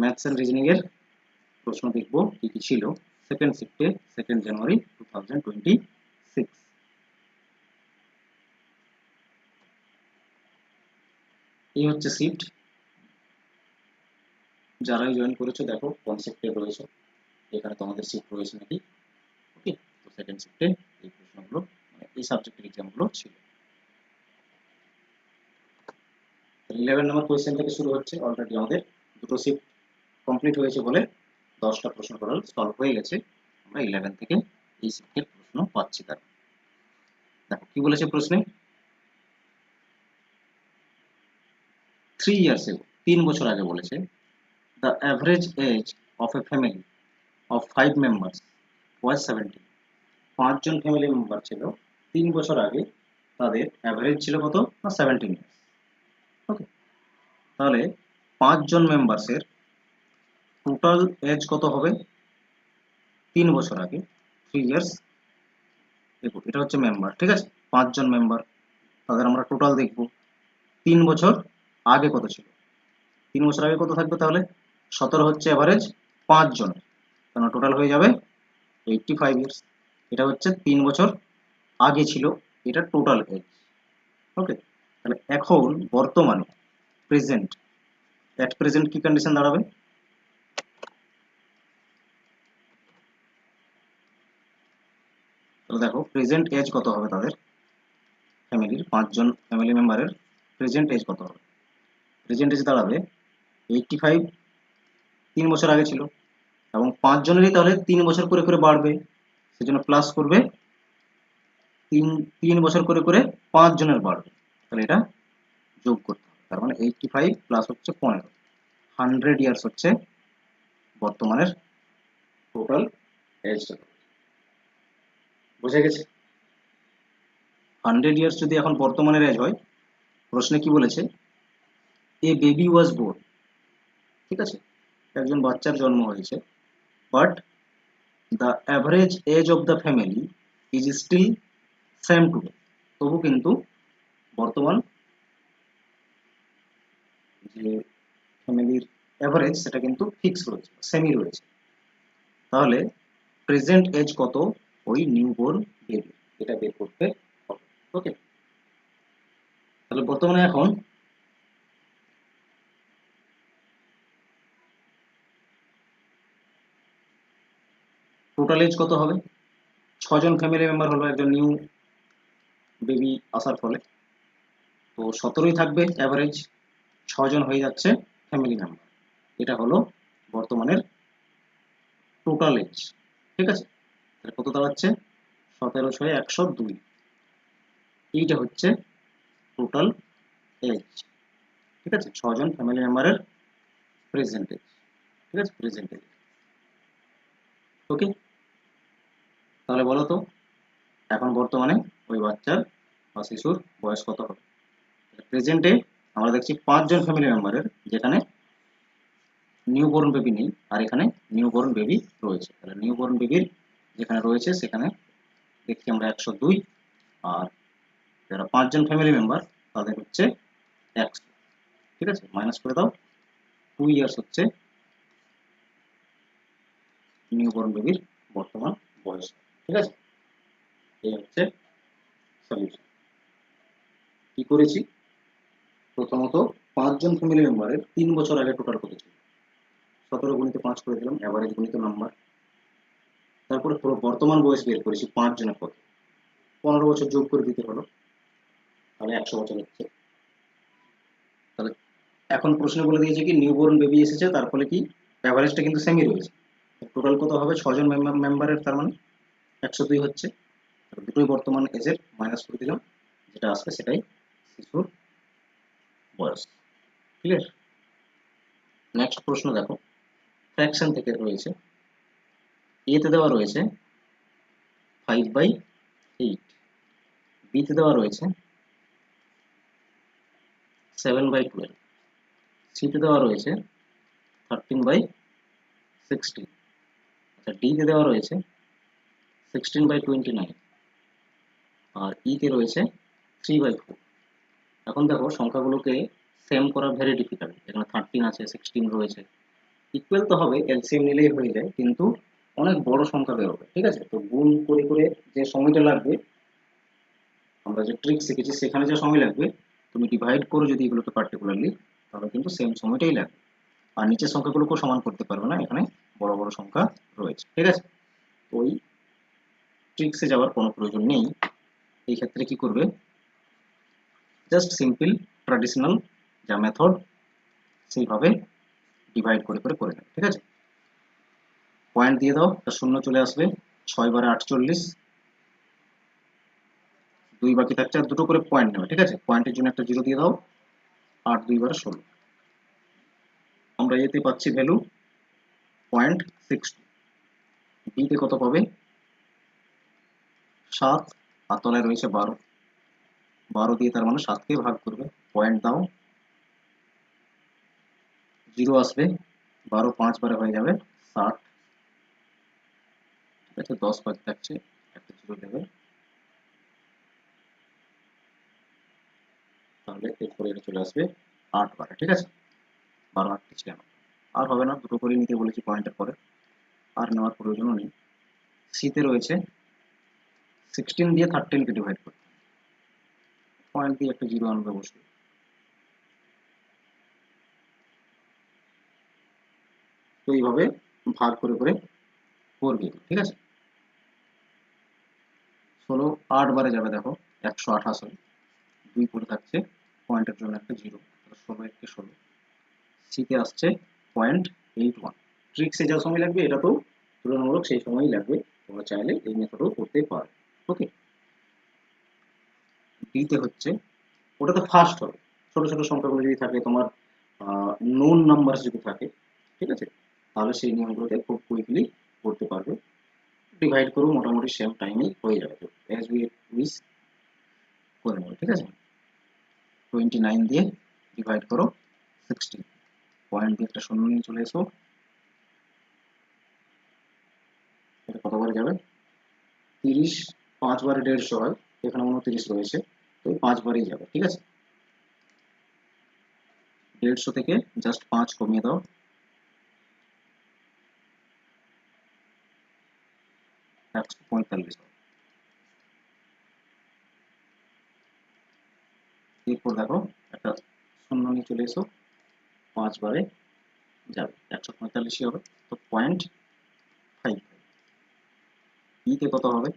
Maths and reasoning এর প্রশ্ন দেখব কি কি ছিল সেকেন্ড শিফটে 2 জানুয়ারি 2026। এই হচ্ছে শিফট, যারাই জয়েন করেছো দেখো কনসেপ্টে রয়েছে এখানে তোমাদের শিফট রয়েছে নাকি। ওকে, তো সেকেন্ড শিফটে এই প্রশ্নগুলো মানে এই সাবজেক্টের এক্সামগুলো ছিল। 11 নম্বর কোয়েশ্চেন থেকে শুরু হচ্ছে। অলরেডি আমাদের দুটো শিফট কমপ্লিট হয়েছে বলে 10টা প্রশ্ন টোটাল সলভ হয়ে গেছে। আমরা 11 থেকে এই শিফটের প্রশ্ন পাচ্ছি। তার দেখো কি বলেছে প্রশ্নে, 3 years ago 3 বছর আগে বলেছে the average age of a family of 5 members was 70। 5 জন ফ্যামিলি মেম্বার ছিল 3 বছর আগে, তাদের অ্যাভারেজ ছিল কত না 17 ইয়ার্স। ওকে, তাহলে 5 জন মেম্বারসের টোটাল এজ কত হবে 3 বছর আগে 3 ইয়ার্স। দেখো এটা হচ্ছে মেম্বার, ঠিক আছে, 5 জন মেম্বার, তাদের আমরা টোটাল দেখব 3 বছর আগে কত ছিল। 3 বছর আগে কত থাকবে তাহলে 17 হচ্ছে এভারেজ 5 জনের, কারণ টোটাল হয়ে যাবে 85 ইয়ার্স। এটা হচ্ছে 3 বছর আগে ছিল, এটা টোটাল এজ। ওকে, তাহলে এখন বর্তমানে প্রেজেন্ট, এট প্রেজেন্ট কি কন্ডিশন দাঁড়াবে, তাহলে দেখো প্রেজেন্ট এজ কত হবে তাদের ফ্যামিলির 5 জন ফ্যামিলি মেম্বারের প্রেজেন্ট এজ কত হবে। প্রেজেন্ট এজ দাঁড়াবে 85, 3 বছর আগে ছিল, এবং 5 জনেরই তাহলে 3 বছর করে করে বাড়বে, সেজন্য প্লাস করবে 3 বছর করে করে 5 জনের বাড়বে, তাহলে এটা যোগ করতে হবে। তার মানে 85 প্লাস হচ্ছে 15, 100 ইয়ার্স হচ্ছে বর্তমানের টোটাল এজটা। বুঝে গেছে? 100 ইয়ার্স যদি এখন বর্তমানের এজ হয়, প্রশ্নে কি বলেছে, এ বেবি ওয়াজ বোর্ন, ঠিক আছে, একজন বাচ্চার জন্ম হয়েছে, but the average age of the family is still same today. তবু কিন্তু বর্তমান যে ফ্যামিলির অ্যাভারেজ সেটা কিন্তু ফিক্স রয়েছে, সেমি রয়েছে। তাহলে প্রেজেন্ট এজ কত ওই নিউবর্ন বেবি, এটা বের করতে হবে। ওকে, তাহলে বর্তমানে এখন টোটাল এজ কত হবে, 6 জন ফ্যামিলি মেম্বার হলো একজন নিউ বেবি আসার ফলে, তো 17ই থাকবে অ্যাভারেজ, 6 জন হয়ে যাচ্ছে ফ্যামিলি মেম্বার। এটা হলো বর্তমানের টোটাল এজ, ঠিক আছে। তাহলে কত দাঁড়াচ্ছে 17 6 102, এইটা হচ্ছে টোটাল এজ, ঠিক আছে, 6 জন ফ্যামিলি মেম্বারের প্রেজেন্ট এজ, ঠিক আছে, প্রেজেন্ট এজ। ওকে, তাহলে বলো তো এখন বর্তমানে ওই বাচ্চার বা শিশুর বয়স কত হবে। প্রেজেন্টে আমরা দেখছি 5 জন ফ্যামিলি মেম্বারের, যেখানে নিউবর্ন বেবি নেই, আর এখানে নিউবর্ন বেবি রয়েছে। তাহলে নিউবর্ন বেবির যেখানে রয়েছে সেখানে দেখছি আমরা 102, আর যারা 5 জন ফ্যামিলি মেম্বার তাদের হচ্ছে 100, ঠিক আছে, মাইনাস করে দাও 2 ইয়ার্স হচ্ছে নিউবর্ন বেবির বর্তমান বয়স, ঠিক আছে। এই হচ্ছে সলিউশন। কি করেছি, প্রথমত 5 জন ফ্যামিলি মেম্বারের 3 বছর আগে টোটাল কত ছিল, 17 গুণিত 5 করে দিলাম, অ্যাভারেজ গুণিত নাম্বার, তারপরে পুরো বর্তমান বয়স বের করেছি 5 জনের কত, 15 বছর যোগ করে দিতে হলো, তাহলে 100 বছর হচ্ছে। তাহলে এখন প্রশ্ন বলে দিয়েছে কি নিউবর্ন বেবি এসেছে, তার ফলে কি অ্যাভারেজটা কিন্তু সেমি রয়েছে, টোটাল কত হবে 6 জন মেম্বারের, তার মানে 102 হচ্ছে। দুটোই বর্তমান এজের মাইনাস করে দিলাম, যেটা আসবে সেটাই শিশুর বয়স। ক্লিয়ার? নেক্সট প্রশ্ন দেখো, ফ্র্যাকশন থেকে রয়েছে, এতে দেওয়া রয়েছে 5/8, বিতে দেওয়া রয়েছে 7/12, সিতে দেওয়া রয়েছে 13/16, আচ্ছা ডিতে দেওয়া রয়েছে 16/29, আর ইতে রয়েছে 3/4। এখন দেখো সংখ্যাগুলোকে সেম করা ভেরি ডিফিকাল্ট, এখানে 13 আছে, 16 রয়েছে, ইকুয়াল তো হবে, এলসিএম নিলেই হয়ে যায়, কিন্তু অনেক বড় সংখ্যা বেরোবে, ঠিক আছে? তো গুণ করে করে যে সময়টা লাগবে, আমরা যে ট্রিক শিখেছি সেখানে যে সময় লাগবে, তুমি ডিভাইড করো যদি এগুলোকে পার্টিকুলারলি, তাহলে কিন্তু সেম সময়টাই লাগবে। আর নিচের সংখ্যাগুলোকেও সমান করতে পারবে না, এখানে বড় বড় সংখ্যা রয়েছে, ঠিক আছে? ওই ট্রিক্সে যাওয়ার কোনো প্রয়োজন নেই। এই ক্ষেত্রে কি করবে, জাস্ট সিম্পল ট্র্যাডিশনাল যা মেথড সেইভাবে ডিভাইড করে করে করে নেবে, ঠিক আছে? পয়েন্ট দিয়ে দাও, তা শূন্য চলে আসবে, 6 বারে 48, 2 বাকি থাকছে, আর দুটো করে পয়েন্ট নেবে, ঠিক আছে? পয়েন্টের জন্য একটা 0 দিয়ে দাও, 8 2 বারে 16, আমরা এতে পাচ্ছি ভ্যালু 0.62। বিতে কত পাবে, 7, আর তলায় রয়েছে 12, 12 দিয়ে তার মানে 7কে ভাগ করবে, পয়েন্ট দাও, 0 আসবে, 12 5 বারে হয়ে যাবে 60, ঠিক আছে? 10 বাকি থাকছে, একটা 0 দেবে, তাহলে এরপরে এটা চলে আসবে 8 বারে, ঠিক আছে? 12 8 96, আর হবে না, দুটো করে নিতে বলেছি পয়েন্টের পরে, আর নেওয়ার প্রয়োজনও নেই। সিতে রয়েছে 16 দিয়ে 13কে ডিভাইড করতে, পয়েন্ট দিয়ে একটা 0 আনবে অবশ্যই। তো এইভাবে ভাগ করে করে করবে, ঠিক আছে? 16 8 বারে যাবে, দেখো 128 হয়, 2 পড়ে থাকছে, পয়েন্টের জন্য একটা 0, 16 1 16, সিতে আসছে 0.81। ট্রিক্সে যা সময় লাগবে এটাতেও তুলনামূলক সেই সময়ই লাগবে, তোমরা চাইলে এই মেথডও করতে পারো, ওকে? ডিতে হচ্ছে, ওটাতে ফার্স্ট হবে, ছোট ছোট সংখ্যাগুলো যদি থাকে তোমার, নোন নাম্বার যদি থাকে, ঠিক আছে, তাহলে সেই নিয়মগুলোকে খুব কুইকলি করতে পারবে। ডিভাইড করো, মোটামুটি সেম টাইমেই হয়ে যাবে, তো অ্যাজ উই উইস করে নেবো, ঠিক আছে? 29 দিয়ে ডিভাইড করো 16, পয়েন্ট দিয়ে একটা শূন্য নিয়ে চলে এসো, এটা কতবার যাবে, 30, 5 বারে 150 হয়, এখানে 29 রয়েছে, তো 5 বারেই যাবে, ঠিক আছে? 150 থেকে জাস্ট 5 কমিয়ে দাও, 145। এরপর দেখো একটা শূন্য নিয়ে চলে এসো, 5 বারে যাবে, 145 হবে, তো 0.5। ইতে কত হবে,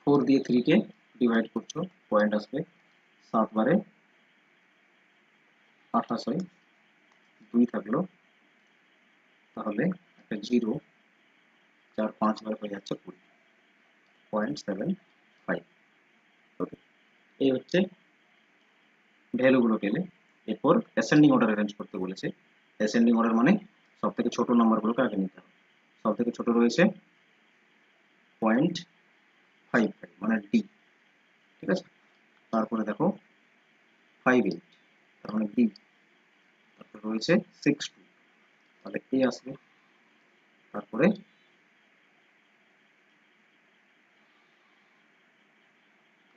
4 দিয়ে 3কে ডিভাইড করছো, পয়েন্ট আসবে, 7 বারে 28 হয়, 2 থাকলো, তাহলে একটা 0, 4 5 বার হয়ে যাচ্ছে 20, 0.75, ওকে? এই হচ্ছে ভ্যালুগুলো পেলে। এরপর অ্যাসেন্ডিং অর্ডার অ্যারেঞ্জ করতে বলেছে। অ্যাসেন্ডিং অর্ডার মানে সব থেকে ছোট নাম্বারগুলোকে আগে নিতে হবে, সব থেকে ছোট রয়েছে 0.55 মানে ডি, ঠিক আছে? তারপরে দেখো 58, তার মানে বি, তারপরে রয়েছে 62, তাহলে এ আসবে, তারপরে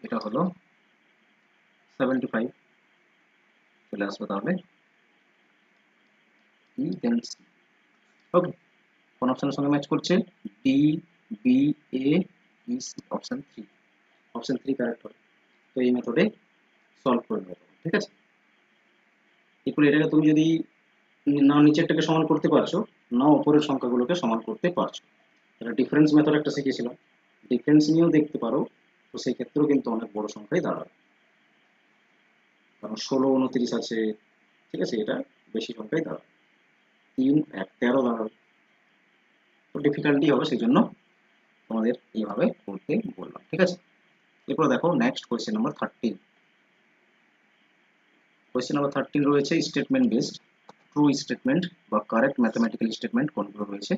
এটা হলো 75 চলে আসবে, তাহলে ই দেন সি, ওকে? কোন অপশনের সঙ্গে ম্যাচ করছে, ডি, বি, এ, ই, সি, অপশন 3, অপশন 3 কারেক্ট হবে। তো এই মেথডে সলভ করে নেবে, ঠিক আছে? এরপরে এটাকে তুমি যদি না নিচেরটাকে সমান করতে পারছো, না উপরের সংখ্যাগুলোকে সমান করতে পারছো, এটা ডিফারেন্স মেথড একটা শিখেছিলাম, ডিফারেন্স নিয়েও দেখতে পারো, তো সেই ক্ষেত্রেও কিন্তু অনেক বড় সংখ্যাই দাঁড়াবে, কারণ 16 29 আছে, ঠিক আছে? এটা বেশি সংখ্যাই দাঁড়াবে, 3 1 13 দাঁড়াবে, তো ডিফিকাল্টি হবে, সেই জন্য তোমাদের এইভাবে করতে বললাম, ঠিক আছে? এরপর দেখো next question number 13। Question number 13 রয়েছে স্টেটমেন্ট বেসড, ট্রু স্টেটমেন্ট বা কারেক্ট ম্যাথমেটিক্যাল স্টেটমেন্ট কোনগুলো রয়েছে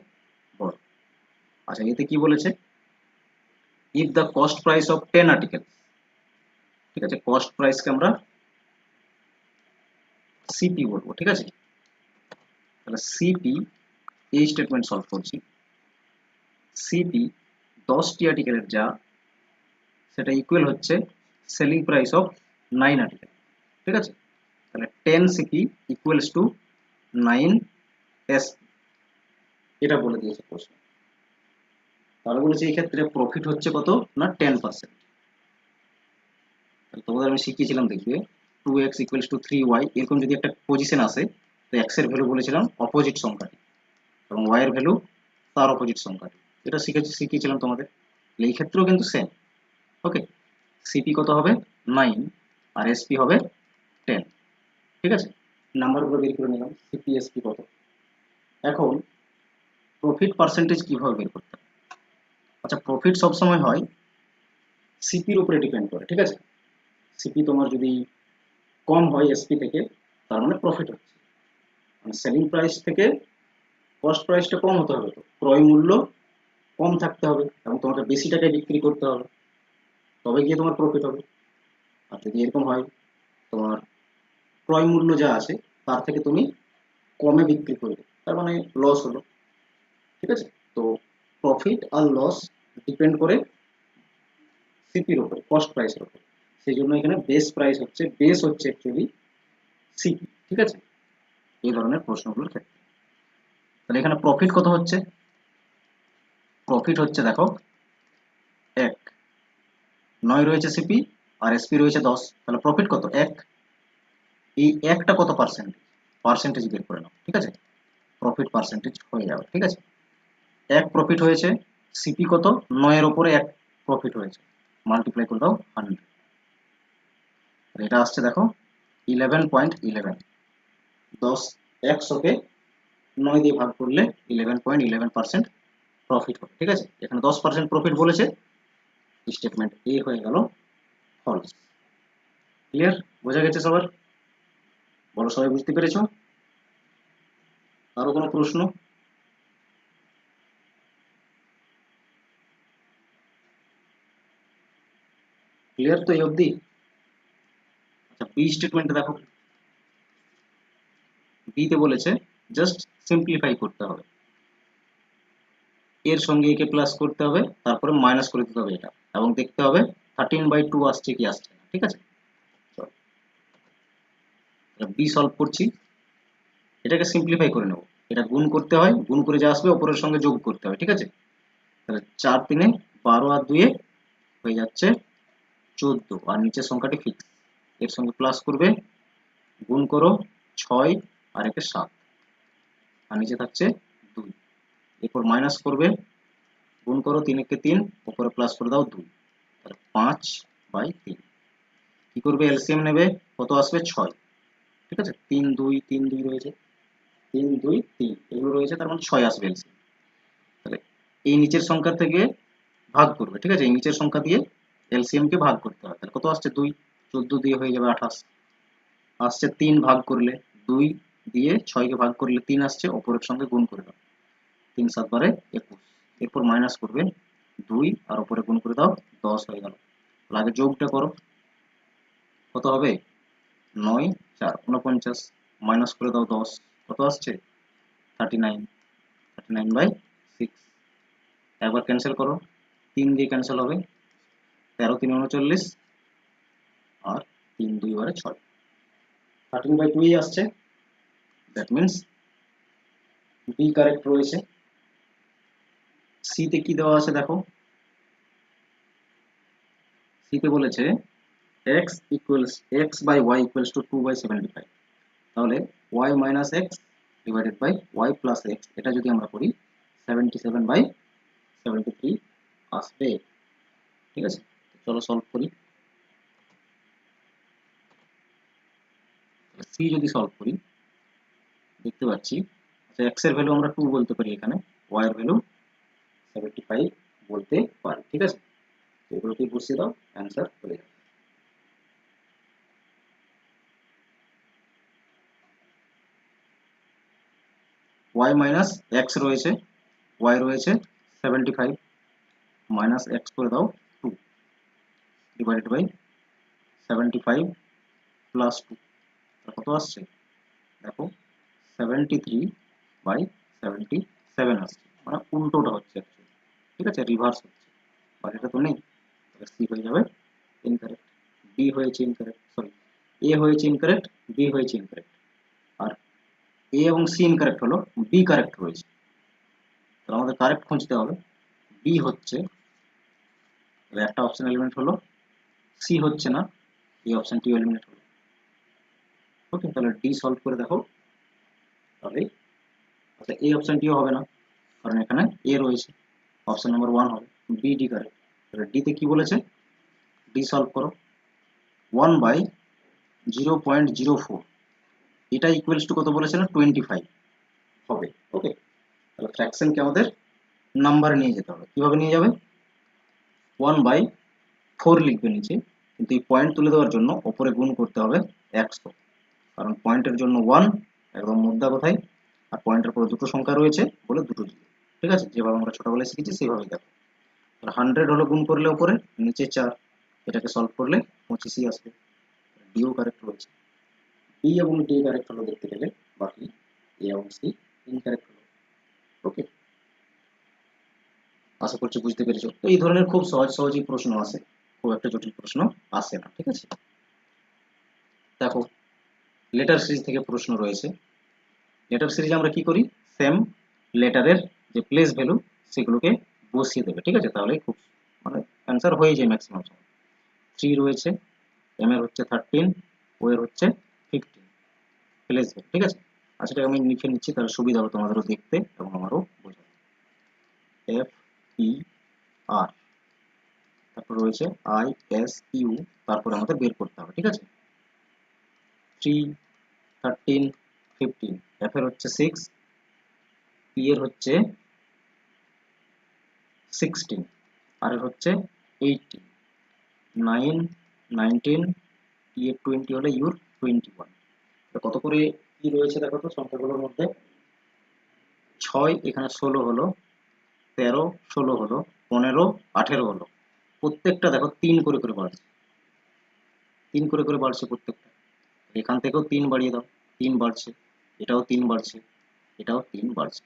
বল। আচ্ছা, এতে কি বলেছে, if the cost price of 10 article, ঠিক আছে? কস্ট প্রাইসকে আমরা সিপি বলবো, ঠিক আছে? তাহলে সিপি, এই স্টেটমেন্ট সলভ করছি, সিপি 10টি আর্টিকেলের যা, সেটা ইকুয়াল হচ্ছে সেলিং প্রাইস অফ 9 আর্টিকেল, ঠিক আছে? তাহলে 10 সিপি ইকুয়ালস টু 9 SP, এটা বলে দিয়েছে প্রশ্ন। তাহলে বলেছে এই ক্ষেত্রে প্রফিট হচ্ছে কত না 10%। তোমাদের আমি শিখিয়েছিলাম, দেখবে 2x = 3y, এরকম যদি একটা পজিশন আসে তো x এর ভ্যালু বলেছিলাম অপোজিট সংখ্যাটি এবং y এর ভ্যালু তার অপোজিট সংখ্যাটি, এটা শিখিয়েছিলাম তোমাদের। এই ক্ষেত্রেও কিন্তু সেম। ওকে, সিপি কত হবে 9 আর এসপি হবে 10। ঠিক আছে, নাম্বারগুলো বের করে নিলাম, সিপি এসপি কত। এখন প্রফিট পার্সেন্টেজ কিভাবে বের করতে হবে? আচ্ছা, প্রফিট সবসময় হয় সিপির উপরে ডিপেন্ড করে। ঠিক আছে, সিপি তোমার যদি কম হয় এসপি থেকে, তার মানে প্রফিট হচ্ছে, মানে সেলিং প্রাইস থেকে কস্ট প্রাইসটা কম হতে হবে, তো ক্রয় মূল্য কম থাকতে হবে এবং তোমাকে বেশি টাকায় বিক্রি করতে হবে, তবে গিয়ে তোমার প্রফিট হবে। আর যদি এরকম হয় তোমার ক্রয় মূল্য যা আছে তার থেকে তুমি কমে বিক্রি করবে, তার মানে লস হলো। ঠিক আছে, তো প্রফিট আর লস ডিপেন্ড করে সিপির উপরে, কস্ট প্রাইসের উপরে। সেই জন্য এখানে বেস প্রাইস হচ্ছে, বেস হচ্ছে অ্যাকচুয়ালি সিপি। ঠিক আছে, এই ধরনের প্রশ্নগুলোর ক্ষেত্রে। তাহলে এখানে প্রফিট কত হচ্ছে? প্রফিট হচ্ছে দেখো 1, 9 রয়েছে সিপি আর এসপি রয়েছে 10, তাহলে প্রফিট কত 1। এই একটা কত পার্সেন্টেজ, পার্সেন্টেজ বের করে নাও। ঠিক আছে, প্রফিট পার্সেন্টেজ হয়ে যাবে। ঠিক আছে, 1 প্রফিট হয়েছে, সিপি কত 9 এর উপরে 1 প্রফিট হয়েছে, মাল্টিপ্লাই করে দাও 100, এটা আসছে দেখো 11.11। 10 100কে 9 দিয়ে ভাগ করলে 11.11% প্রফিট হবে। ঠিক আছে, এখানে 10% প্রফিট বলেছে, স্টেটমেন্ট এ হয়ে গেল ফলস। ক্লিয়ার, বোঝা গেছে সবার? বলো, সবাই বুঝতে পেরেছো? আরো কোনো প্রশ্ন? ক্লিয়ার তো এই অবধি? আচ্ছা, বি স্টেটমেন্ট দেখো, বি তে বলেছে জাস্ট সিম্পলিফাই করতে হবে, এর সঙ্গে একে প্লাস করতে হবে, তারপরে মাইনাস করে দিতে হবে এটা, এবং দেখতে হবে 13/2 আসছে কি আসছে না। ঠিক আছে, বি সলভ করছি, এটাকে সিম্পলিফাই করে নেব, এটা গুণ করতে হয়, গুণ করে যা আসবে ওপরের সঙ্গে যোগ করতে হবে। ঠিক আছে, তাহলে 4 3 12 আর 2 হয়ে যাচ্ছে 14, আর নিচের সংখ্যাটি ফিক্স, এর সঙ্গে প্লাস করবে, গুণ করো 6 আর একে 7, আর নিচে থাকছে 2, এরপর মাইনাস করবে, গুণ করো 3 একে 3, উপরে প্লাস করে দাও 2, তাহলে 5/3। কি করবে, এলসিএম নেবে, কত আসবে 6। ঠিক আছে, 3 2 3 2 রয়েছে, 3 2 3 এগুলো রয়েছে, তার মানে 6 আসবে এলসিএম। তাহলে এই নিচের সংখ্যা থেকে ভাগ করবে। ঠিক আছে, এই নিচের সংখ্যা দিয়ে এলসিএম কে ভাগ করতে হবে, তাহলে কত আসছে 2, 14 দিয়ে হয়ে যাবে 28 আসছে। 3 ভাগ করলে 2 দিয়ে 6 কে ভাগ করলে 3 আসছে, উপরের সঙ্গে গুণ করে দাও, 3 7 বারে 21, এরপর মাইনাস করবে 2 আর উপরে গুণ করে দাও 10 হয়ে গেল। আগে যোগটা করো, কত হবে 9 4 49, মাইনাস করে দাও 10, কত আসছে 39, 39/6। একবার ক্যান্সেল করো, 3 দিয়ে ক্যান্সেল হবে, 13 3 39 আর 3 2 বারে 6, 13/2 আসছে। দ্যাট মিন্স বি কারেক্ট রয়েছে। সি তে কি দেওয়া আছে দেখো, সি তে বলেছে x/y = 2/75, তাহলে y - x divided by y + x, এটা যদি আমরা করি 77/73 আসবে। ঠিক আছে, চলো সলভ করি। সি যদি সলভ করি দেখতে পাচ্ছি, আচ্ছা x এর ভ্যালু আমরা 2 বলতে পারি, এখানে y এর ভ্যালু 75 বলতে পারি। ঠিক আছে, এগুলোকে বসিয়ে দাও, অ্যান্সার হয়ে যাবে। y - x রয়েছে, y রয়েছে 75, মাইনাস x করে দাও 2 ডিভাইডেড বাই 75 প্লাস 2, কত আসছে দেখো 73/77 আসছে, মানে উল্টোটা হচ্ছে অ্যাকচুয়ালি। ঠিক আছে, রিভার্স হচ্ছে, বাট এটা তো নেই, তাহলে সি হয়ে যাবে ইনকারেক্ট, বি হয়েছে ইনকারেক্ট, সরি এ হয়েছে ইনকারেক্ট, বি হয়েছে ইনকারেক্ট। আর এ এবং সি ইনকারেক্ট হলো, বি কারেক্ট রয়েছে। তাহলে আমাদের কারেক্ট খুঁজতে হবে। বি হচ্ছে, তাহলে একটা অপশন এলিমিনেট হলো, সি হচ্ছে না, এই অপশনটিও এলিমিনেট হলো। ওকে, তাহলে ডি সলভ করে দেখো, তাহলে আচ্ছা এই অপশনটিও হবে না, কারণ এখানে এ রয়েছে, অপশন নাম্বার 1 হবে, বি ডি কারেক্ট। তাহলে ডিতে কি বলেছে, ডি সলভ করো, 1/0.04, এটা ইকুয়ালস টু কত বলেছে না, 25 হবে। ওকে, তাহলে ফ্র্যাকশনকে আমাদের নাম্বারে নিয়ে যেতে হবে। কিভাবে নিয়ে যাবে, 1/4 লিখবে নিচে, কিন্তু এই পয়েন্ট তুলে দেওয়ার জন্য ওপরে গুণ করতে হবে 100, কারণ পয়েন্টের জন্য 1 একদম মুদ্রা কোথায়, আর পয়েন্টের পরে দুটো সংখ্যা রয়েছে বলে দুটো জিরো। ঠিক আছে, যেভাবে আমরা ছোটবেলায় শিখেছি সেইভাবেই দেখো। 100 হলো গুণ করলে উপরে, নিচে 4, এটাকে সলভ করলে 25ই আসবে। ডিও কারেক্ট রয়েছে, বি এবং ডি কারেক্ট হলো দেখতে গেলে, বাকি এ এবং সি ইনকারেক্ট হলো। ওকে, আশা করছি বুঝতে পেরেছো। তো এই ধরনের খুব সহজেই প্রশ্ন আসে, খুব একটা জটিল প্রশ্ন আসে না। ঠিক আছে, দেখো লেটার সিরিজ থেকে প্রশ্ন রয়েছে। লেটার সিরিজে আমরা কি করি, সেম লেটারের যে প্লেস ভ্যালু সেগুলোকে বসিয়ে দেবে। ঠিক আছে, তাহলে খুব মানে অ্যান্সার হয়ে যায় ম্যাক্সিমাম সময়। 3 রয়েছে, এম এর হচ্ছে 13, ও এর হচ্ছে 15 প্লেস ভ্যালু। ঠিক আছে, আচ্ছা এটা আমি লিখে নিচ্ছি, তাহলে সুবিধা হবে তোমাদেরও দেখতে এবং আমারও বোঝাতে। এফ ই আর, তারপর রয়েছে আই এস ইউ, তারপরে আমাদের বের করতে হবে। ঠিক আছে, 3, 13, 15, এফ এর হচ্ছে 6, পি এর হচ্ছে 16, আর এর হচ্ছে 18, 9, 19, টি এর 20 হলে ইউর 21। কত করে কি রয়েছে দেখো তো সংখ্যাগুলোর মধ্যে, 6 এখানে 16 হলো, 13 16 হলো, 15 18 হলো, প্রত্যেকটা দেখো 3 করে করে বাড়ছে, 3 করে করে বাড়ছে প্রত্যেকটা। এখান থেকেও 3 বাড়িয়ে দাও, 3 বাড়ছে, এটাও 3 বাড়ছে, এটাও 3 বাড়ছে,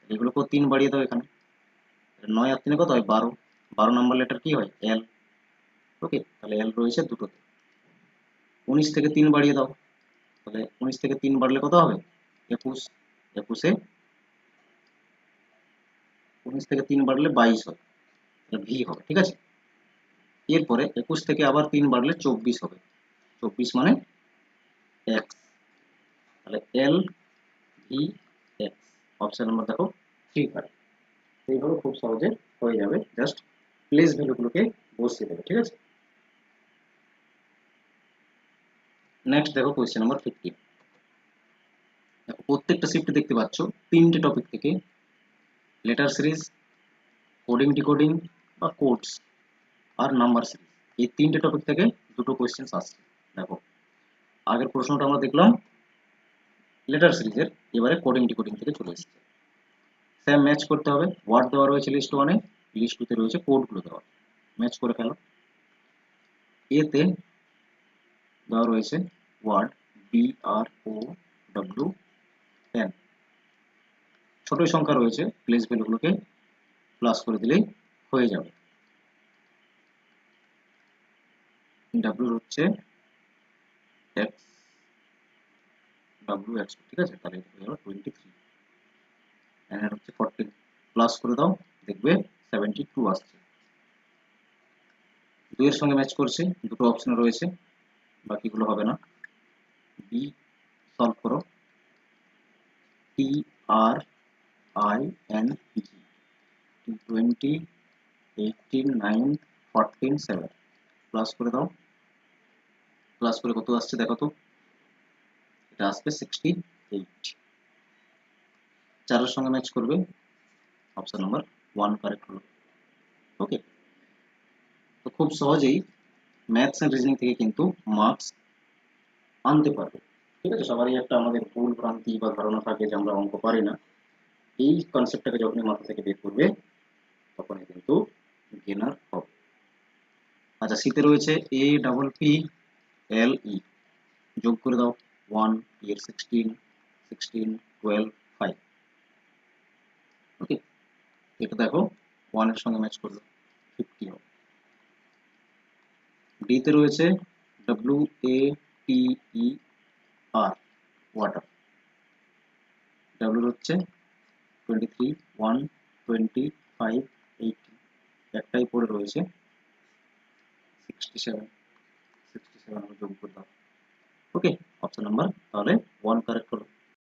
এগুলোকেও 3 বাড়িয়ে দাও। এখানে 9 আর 3 কত হয়, 12, 12 নাম্বার লেটার কি হয়, এল। ওকে, তাহলে এল রয়েছে দুটোতে। 19 থেকে 3 বাড়িয়ে দাও, তাহলে 19 থেকে 3 বাড়লে কত হবে, 21, 21-এ 19 থেকে 3 বাড়লে 22 হবে, তাহলে ভি হবে। ঠিক আছে, এরপরে 21 থেকে আবার 3 বাড়লে 24 হবে, 24 মানে এক্স, তাহলে L V x, option number দেখো 3 কারেক্ট। এইভাবে খুব সহজে হয়ে যাবে, জাস্ট প্লেস ভ্যালুগুলোকে বসিয়ে দেবে। ঠিক আছে, নেক্সট দেখো কোয়েশ্চেন নাম্বার 15। দেখো প্রত্যেকটা শিফটে দেখতে পাচ্ছ 3টে টপিক থেকে লেটার সিরিজ, কোডিং ডিকোডিং বা কোডস আর নাম্বার সিরিজ, এই 3টে টপিক থেকে দুটো কোয়েশ্চেন আসছে। দেখো আগের প্রশ্নটা আমরা দেখলাম লেটার সিরিজের, এবারে কোডিং ডিকোডিং থেকে চলে এসেছে। সেম ম্যাচ করতে হবে, ওয়ার্ড দেওয়া রয়েছে লিস্ট 1-এ, লিস্ট 2-তে রয়েছে কোডগুলো দেওয়া, ম্যাচ করে ফেলো। এতে দেওয়া রয়েছে ওয়ার্ড বি আর ও ডব্লিউ এন, ছোট সংখ্যা রয়েছে, প্লেস ভ্যালুগুলোকে প্লাস করে দিলেই হয়ে যাবে। ডাব্লিউ হচ্ছে এক্স, ডাব্লিউ এক্স, ঠিক আছে, তাহলে এটা হয়ে যাবে 23, এন এর হচ্ছে 14, প্লাস করে দাও, দেখবে 72 আসছে। 2 এর সঙ্গে ম্যাচ করছে, দুটো অপশন রয়েছে, বাকিগুলো হবে না। বি সলভ করো, টি আর আই এন জি, 20, 18, 9, 14, 7, প্লাস করে দাও, প্লাস করে কত আসছে দেখো তো, এটা আসবে 68, 4 এর সঙ্গে ম্যাচ করবে, অপশন নাম্বার 1 কারেক্ট হলো। ওকে, তো খুব সহজেই ম্যাথস এন্ড রিজনিং থেকে কিন্তু মার্কস আনতে পারবে। ঠিক আছে, সবারই একটা আমাদের ভুল ভ্রান্তি বা ধারণা থাকে যে আমরা অঙ্ক পারি না, এই কনসেপ্টটাকে যখনই মাথা থেকে বের করবে তখনই কিন্তু গেনার হবে। আচ্ছা, শীতে রয়েছে এ ডাবল পি এল ই, যোগ করে দাও, 1 এর 16, 16, 12, 5। ওকে, এটা দেখো 1 এর সঙ্গে ম্যাচ করলো, 50 হবে। ডি তে রয়েছে W A T E R, water, ডাব্লিউর হচ্ছে 23, 1, 20, 5, 80, একটাই পড়ে রয়েছে 67, 67 আমরা যোগ করলাম। ওকে, অপশন নাম্বার তাহলে 1 কারেক্ট হলো।